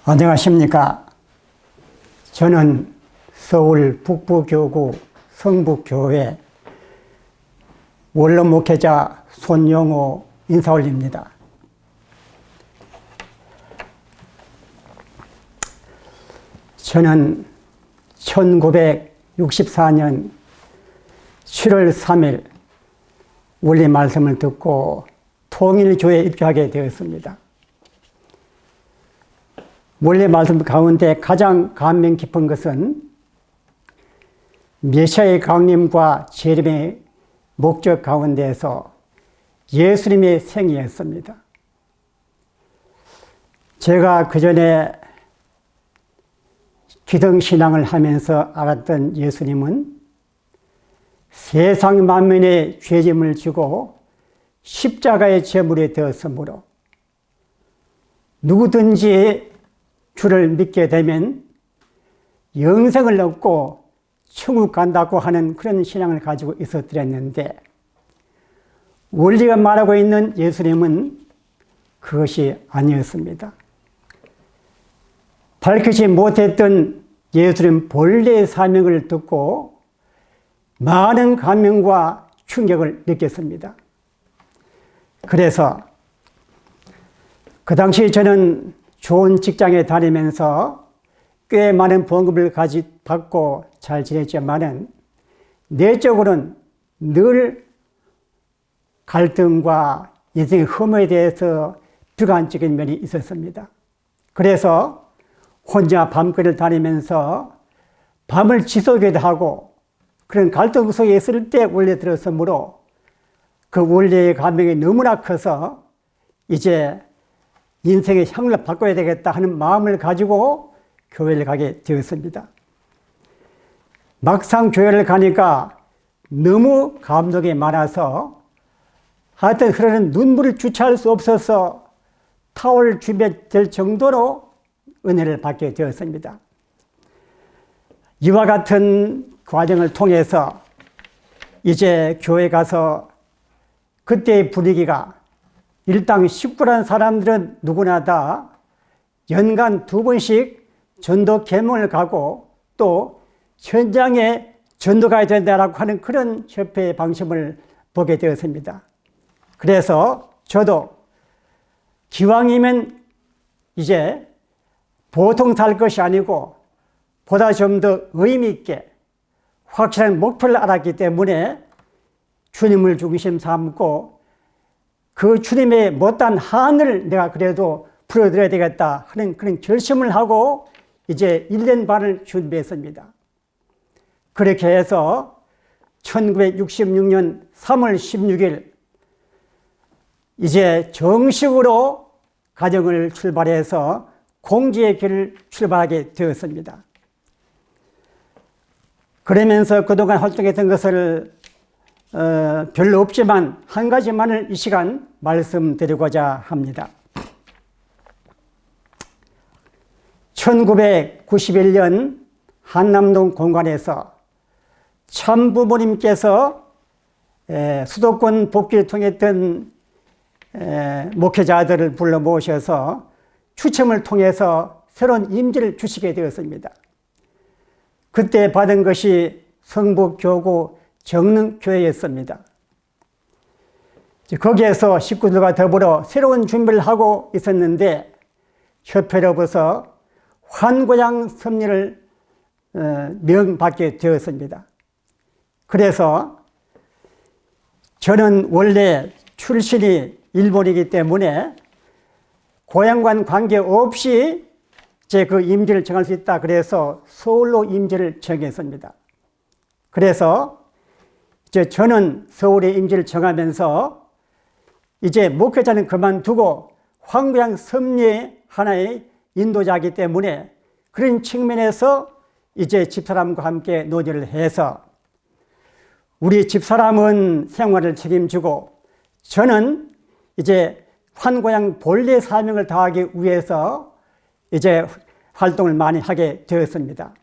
안녕하십니까. 저는 서울 북부교구 성북교회 원로 목회자 손영호 인사 올립니다. 저는 1964년 7월 3일 원리 말씀을 듣고 통일교회에 입교하게 되었습니다. 원리 말씀 가운데 가장 감명 깊은 것은 메시아의 강림과 재림의 목적 가운데에서 예수님의 생이었습니다. 제가 그전에 기성신앙을 하면서 알았던 예수님은 세상 만민의 죄짐을 지고 십자가의 제물이 되었으므로 누구든지 주를 믿게 되면 영생을 얻고 천국 간다고 하는 그런 신앙을 가지고 있었더랬는데, 원리가 말하고 있는 예수님은 그것이 아니었습니다. 밝히지 못했던 예수님 본래의 사명을 듣고 많은 감명과 충격을 느꼈습니다. 그래서 그 당시 저는 좋은 직장에 다니면서 꽤 많은 봉급을 받고 잘 지냈지만은 내적으로는 늘 갈등과 인생의 흠에 대해서 비관적인 면이 있었습니다. 그래서 혼자 밤길을 다니면서 밤을 지새우기도 하고 그런 갈등 속에 있을 때 원래 들었으므로 그 원래의 감명이 너무나 커서 이제 인생의 향을 바꿔야 되겠다 하는 마음을 가지고 교회를 가게 되었습니다. 막상 교회를 가니까 너무 감동이 많아서 하여튼 흐르는 눈물을 주체할 수 없어서 타올 준비될 정도로 은혜를 받게 되었습니다. 이와 같은 과정을 통해서 이제 교회 가서 그때의 분위기가 일당 식구라는 사람들은 누구나 다 연간 2번씩 전도 계몽을 가고 또 현장에 전도 가야 된다라고 하는 그런 협회의 방침을 보게 되었습니다. 그래서 저도 기왕이면 이제 보통 살 것이 아니고 보다 좀 더 의미 있게 확실한 목표를 알았기 때문에 주님을 중심 삼고 그 주님의 못한 한을 내가 그래도 풀어드려야 되겠다 하는 그런 결심을 하고 이제 1년 반을 준비했습니다. 그렇게 해서 1966년 3월 16일 이제 정식으로 가정을 출발해서 공지의 길을 출발하게 되었습니다. 그러면서 그동안 활동했던 것을 별로 없지만 한 가지만을 이 시간 말씀드리고자 합니다. 1991년 한남동 공관에서 참부모님께서 수도권 복귀를 통했던 목회자들을 불러 모셔서 추첨을 통해서 새로운 임지를 주시게 되었습니다. 그때 받은 것이 성북교구 정릉교회였습니다. 거기에서 식구들과 더불어 새로운 준비를 하고 있었는데 협회로부터 환고장 섭리를 명받게 되었습니다. 그래서 저는 원래 출신이 일본이기 때문에 고향과는 관계없이 제 그 임지를 정할 수 있다. 그래서 서울로 임지를 정했습니다. 그래서 이제 저는 서울의 임지를 정하면서 이제 목회자는 그만두고 환고장 섭리의 하나의 인도자이기 때문에 그런 측면에서 이제 집사람과 함께 논의를 해서 우리 집사람은 생활을 책임지고 저는 이제 환고장 본래 사명을 다하기 위해서 이제 활동을 많이 하게 되었습니다.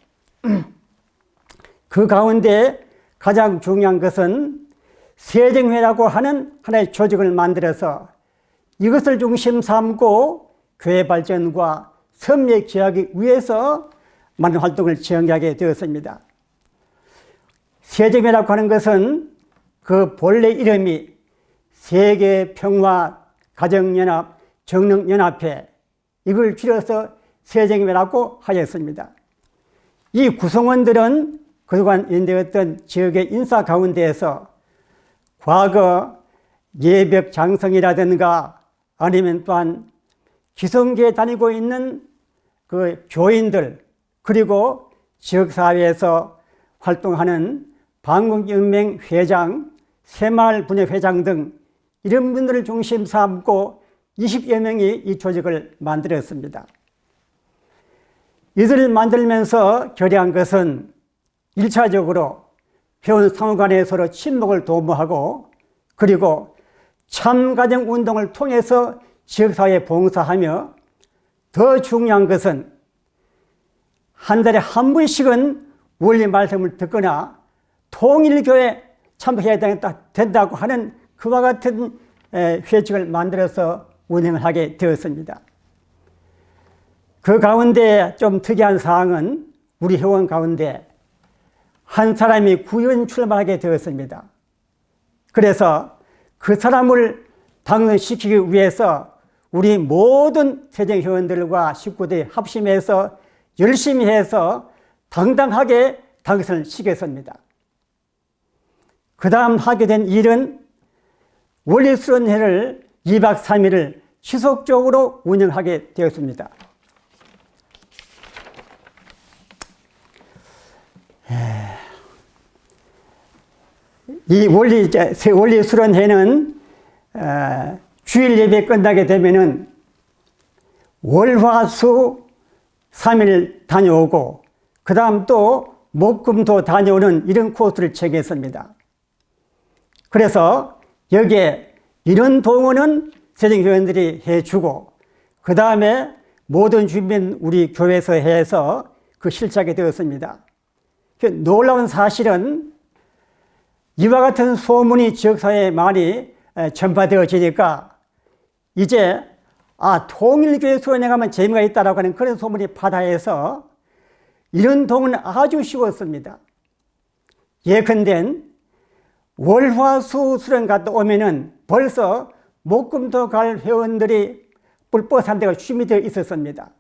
그 가운데 가장 중요한 것은 세정회라고 하는 하나의 조직을 만들어서 이것을 중심 삼고 교회 발전과 선미에 기하기 위해서 많은 활동을 지향하게 되었습니다. 세정회라고 하는 것은 그 본래 이름이 세계평화 가정연합 정릉연합회, 이걸 줄여서 세정회라고 하였습니다. 이 구성원들은 그동안 연대했던 지역의 인사 가운데에서 과거 예벽 장성이라든가 아니면 또한 기성계에 다니고 있는 그 교인들, 그리고 지역사회에서 활동하는 방공연맹 회장, 새마을분회 회장 등 이런 분들을 중심 삼고 20여 명이 이 조직을 만들었습니다. 이들을 만들면서 결의한 것은 1차적으로 회원 상호 간에 서로 친목을 도모하고, 그리고 참가정운동을 통해서 지역사회에 봉사하며, 더 중요한 것은 한 달에 한 번씩은 원리 말씀을 듣거나 통일교회 참석해야 된다고 하는 그와 같은 회칙을 만들어서 운영을 하게 되었습니다. 그 가운데 좀 특이한 사항은 우리 회원 가운데 한 사람이 구원 출마하게 되었습니다. 그래서 그 사람을 당선시키기 위해서 우리 모든 세정회원들과 식구들이 합심해서 열심히 해서 당당하게 당선을 시켰습니다. 그 다음 하게 된 일은 원리수련회를 2박 3일을 지속적으로 운영하게 되었습니다. 이 원리수련회는 주일 예배 끝나게 되면은 월화수 3일 다녀오고, 그 다음 또 목금토 다녀오는 이런 코스를 정했습니다. 그래서 여기에 이런 동원은 세정회원들이 해주고, 그 다음에 모든 주민 우리 교회에서 해서 그 실시하게 되었습니다. 놀라운 사실은 이와 같은 소문이 지역사회에 많이 전파되어지니까 이제 통일교회 수련회 가면 재미가 있다라고 하는 그런 소문이 바다에서 이런 동은 아주 쉬웠습니다. 예컨대 월화수 수련 갔다 오면은 벌써 목금토 갈 회원들이 뿔뻗한 데가 준비되어 있었습니다.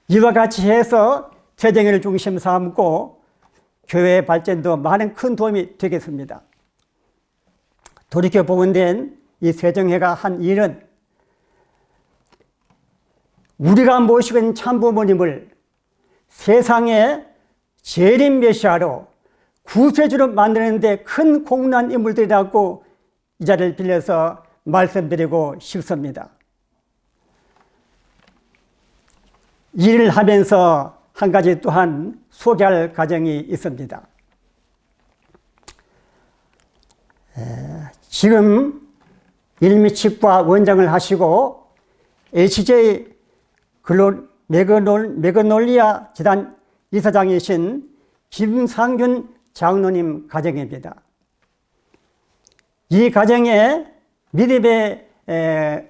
이와 같이 해서 세정회를 중심 삼고 교회의 발전도 많은 큰 도움이 되겠습니다. 돌이켜보건대 이 세정회가 한 일은 우리가 모시는 참부모님을 세상에 재림 메시아로 구세주로 만드는 데 큰 공헌한 인물들이라고 이 자리를 빌려서 말씀드리고 싶습니다. 일을 하면서 한 가지 또한 소개할 과정이 있습니다. 지금 일미치과 원장을 하시고 HJ 매그놀리아 재단 이사장이신 김상균 장로님 가정입니다. 이 가정에 믿음의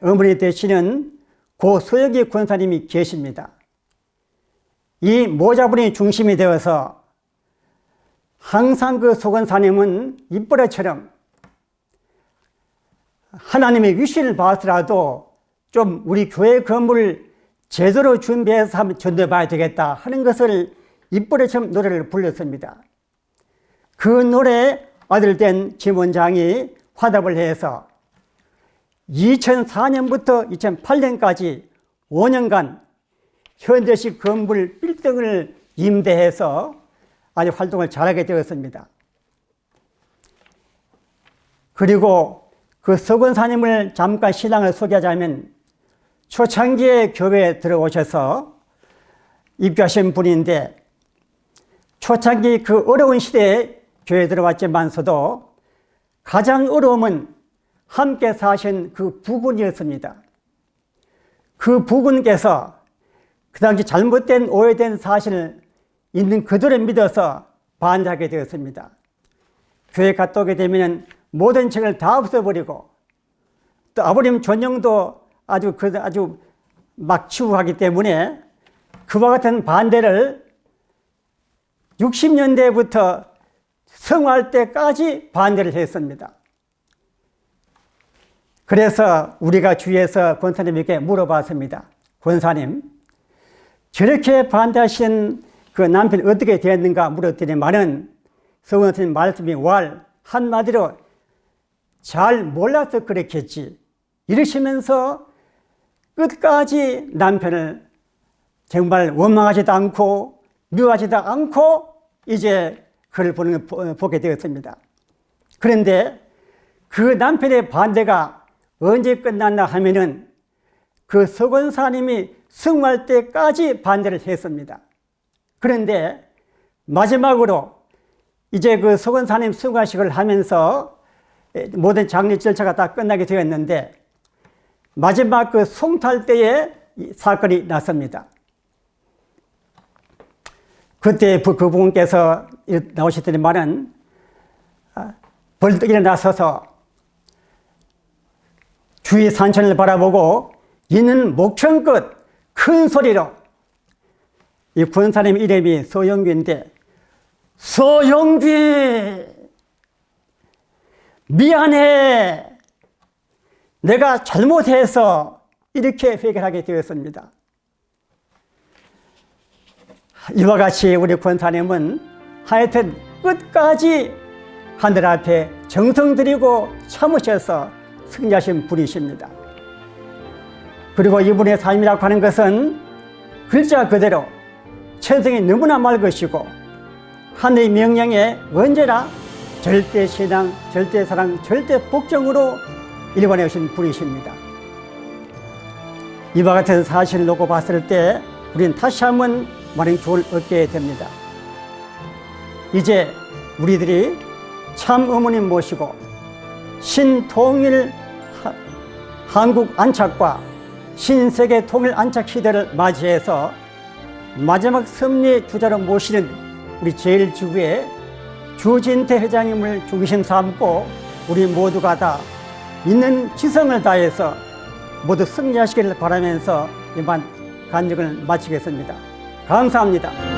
어머니 되시는 고 소혁이 권사님이 계십니다. 이 모자분이 중심이 되어서 항상 그 소 권사님은 입버릇처럼 하나님의 위신을 봐서라도 좀 우리 교회 건물을 제대로 준비해서 한번 전도해 봐야 되겠다 하는 것을 입버릇처럼 노래를 불렀습니다. 그 노래에 아들 된 김 원장이 화답을 해서 2004년부터 2008년까지 5년간 현대식 건물 빌딩을 임대해서 아주 활동을 잘하게 되었습니다. 그리고 그 서권사님을 잠깐 신앙을 소개하자면 초창기에 교회에 들어오셔서 입교하신 분인데, 초창기 그 어려운 시대에 교회에 들어왔지만서도 가장 어려움은 함께 사신 그 부군이었습니다. 그 부군께서 그 당시 잘못된 오해된 사실을 있는 그대로 믿어서 반대하게 되었습니다. 교회 갔다 오게 되면 모든 책을 다 없애버리고, 또 아버님 전형도 아주 막 추구하기 때문에 그와 같은 반대를 60년대부터 성화할 때까지 반대를 했습니다. 그래서 우리가 주위에서 권사님에게 물어봤습니다. 권사님, 저렇게 반대하신 그 남편이 어떻게 되었는가 물었더니만은 서원사님 말씀이 한마디로 잘 몰라서 그랬겠지. 이러시면서 끝까지 남편을 정말 원망하지도 않고 미워하지도 않고 이제 그를 보게 되었습니다. 그런데 그 남편의 반대가 언제 끝났나 하면은 그 서권사님이 승화할 때까지 반대를 했습니다. 그런데 마지막으로 이제 그 서권사님 승화식을 하면서 모든 장례 절차가 다 끝나게 되었는데 마지막 그 송탈 때에 사건이 났습니다. 그때 그분께서 나오셨더니만은 벌떡 일어나서서 주위 산천을 바라보고 있는 목청껏 큰 소리로 이 권사님 이름이 소영귀인데 소영귀 미안해 내가 잘못해서 이렇게 회개하게 되었습니다. 이와 같이 우리 권사님은 하여튼 끝까지 하늘 앞에 정성 들이고 참으셔서 승리하신 분이십니다. 그리고 이분의 삶이라고 하는 것은 글자 그대로 천성이 너무나 맑으시고 하늘의 명령에 언제나 절대 신앙, 절대 사랑, 절대 복종으로 일관해 오신 분이십니다. 이와 같은 사실을 놓고 봤을 때 우리는 다시 한번 많은 교훈을 얻게 됩니다. 이제 우리들이 참 어머님 모시고 신통일 한국 안착과 신세계 통일 안착 시대를 맞이해서 마지막 섭리 주자로 모시는 우리 제1지구의 주진태 회장님을 중심 삼고 우리 모두가 다 있는 지성을 다해서 모두 승리하시기를 바라면서 이만 간증을 마치겠습니다. 감사합니다.